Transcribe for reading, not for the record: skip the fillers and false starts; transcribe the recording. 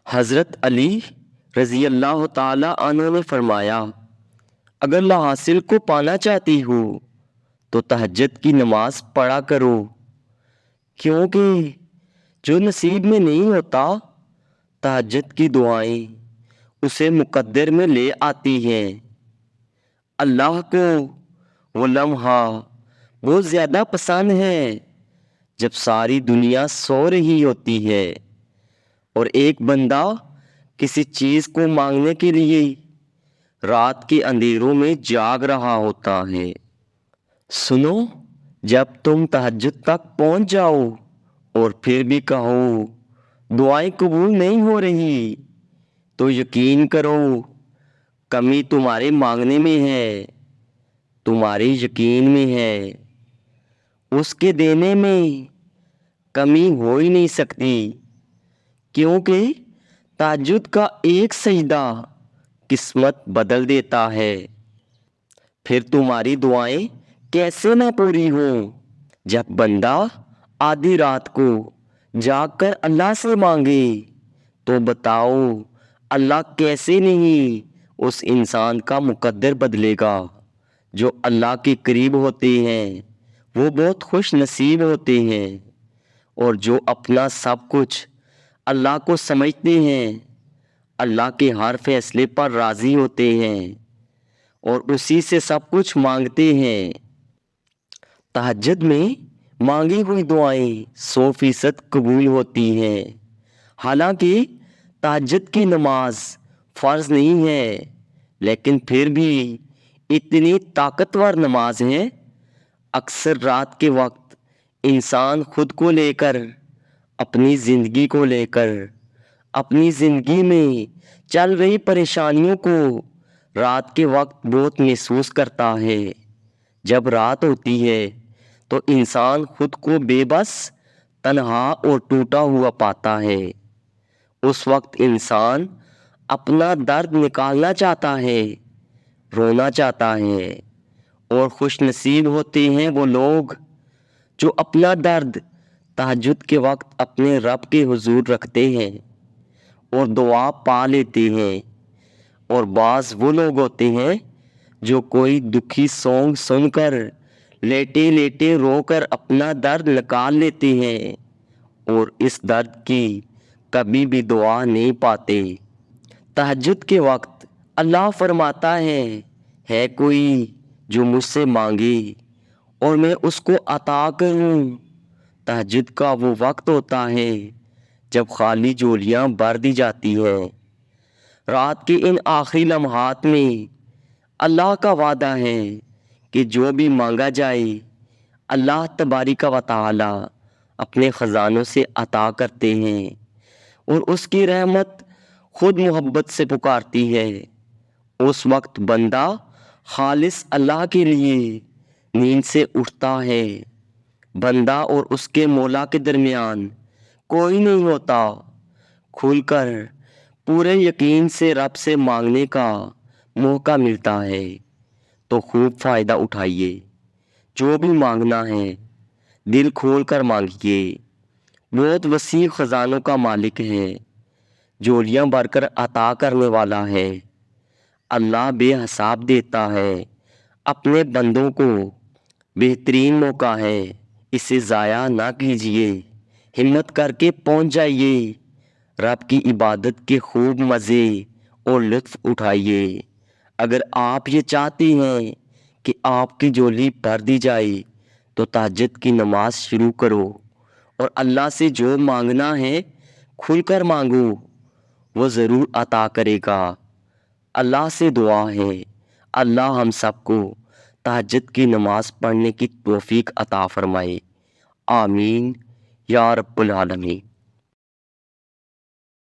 حضرت علی رضی اللہ تعالی عنہ نے فرمایا، اگر اللہ حاصل کو پانا چاہتی ہو تو تہجد کی نماز پڑھا کرو، کیونکہ جو نصیب میں نہیں ہوتا تہجد کی دعائیں اسے مقدر میں لے آتی ہیں۔ اللہ کو وہ لمحہ بہت زیادہ پسند ہے جب ساری دنیا سو رہی ہوتی ہے اور ایک بندہ کسی چیز کو مانگنے کے لیے رات کے اندھیروں میں جاگ رہا ہوتا ہے۔ سنو، جب تم تہجد تک پہنچ جاؤ اور پھر بھی کہو دعائیں قبول نہیں ہو رہی، تو یقین کرو کمی تمہارے مانگنے میں ہے، تمہارے یقین میں ہے۔ اس کے دینے میں کمی ہو ہی نہیں سکتی، کیونکہ تہجد کا ایک سجدہ قسمت بدل دیتا ہے۔ پھر تمہاری دعائیں کیسے نہ پوری ہوں؟ جب بندہ آدھی رات کو جاگ کر اللہ سے مانگے تو بتاؤ اللہ کیسے نہیں اس انسان کا مقدر بدلے گا۔ جو اللہ کے قریب ہوتے ہیں وہ بہت خوش نصیب ہوتے ہیں، اور جو اپنا سب کچھ اللہ کو سمجھتے ہیں اللہ کے ہر فیصلے پر راضی ہوتے ہیں اور اسی سے سب کچھ مانگتے ہیں۔ تہجد میں مانگی ہوئی دعائیں 100% قبول ہوتی ہیں۔ حالانکہ تہجد کی نماز فرض نہیں ہے، لیکن پھر بھی اتنی طاقتور نماز ہے۔ اکثر رات کے وقت انسان خود کو لے کر، اپنی زندگی کو لے کر، اپنی زندگی میں چل رہی پریشانیوں کو رات کے وقت بہت محسوس کرتا ہے۔ جب رات ہوتی ہے تو انسان خود کو بے بس، تنہا اور ٹوٹا ہوا پاتا ہے۔ اس وقت انسان اپنا درد نکالنا چاہتا ہے، رونا چاہتا ہے، اور خوش نصیب ہوتے ہیں وہ لوگ جو اپنا درد تہجد کے وقت اپنے رب کے حضور رکھتے ہیں اور دعا پا لیتے ہیں۔ اور بعض وہ لوگ ہوتے ہیں جو کوئی دکھی سونگ سن کر لیٹے لیٹے رو کر اپنا درد نکال لیتے ہیں اور اس درد کی کبھی بھی دعا نہیں پاتے۔ تہجد کے وقت اللہ فرماتا ہے کوئی جو مجھ سے مانگے اور میں اس کو عطا کروں۔ تہجد کا وہ وقت ہوتا ہے جب خالی جھولیاں بھر دی جاتی ہیں۔ رات کے ان آخری لمحات میں اللہ کا وعدہ ہے کہ جو بھی مانگا جائے اللہ تبارک و تعالی اپنے خزانوں سے عطا کرتے ہیں، اور اس کی رحمت خود محبت سے پکارتی ہے۔ اس وقت بندہ خالص اللہ کے لیے نیند سے اٹھتا ہے۔ بندہ اور اس کے مولا کے درمیان کوئی نہیں ہوتا۔ کھل کر پورے یقین سے رب سے مانگنے کا موقع ملتا ہے، تو خوب فائدہ اٹھائیے۔ جو بھی مانگنا ہے دل کھول کر مانگیے۔ بہت وسیع خزانوں کا مالک ہے، جھولیاں بھر کر عطا کرنے والا ہے۔ اللہ بے حساب دیتا ہے اپنے بندوں کو۔ بہترین موقع ہے، اسے ضائع نہ کیجیے۔ ہمت کر کے پہنچ جائیے، رب کی عبادت کے خوب مزے اور لطف اٹھائیے۔ اگر آپ یہ چاہتے ہیں کہ آپ کی جھولی بھر دی جائے تو تہجد کی نماز شروع کرو، اور اللہ سے جو مانگنا ہے کھل کر مانگو، وہ ضرور عطا کرے گا۔ اللہ سے دعا ہے اللہ ہم سب کو تہجد کی نماز پڑھنے کی توفیق عطا فرمائے۔ آمین یا رب العالمین۔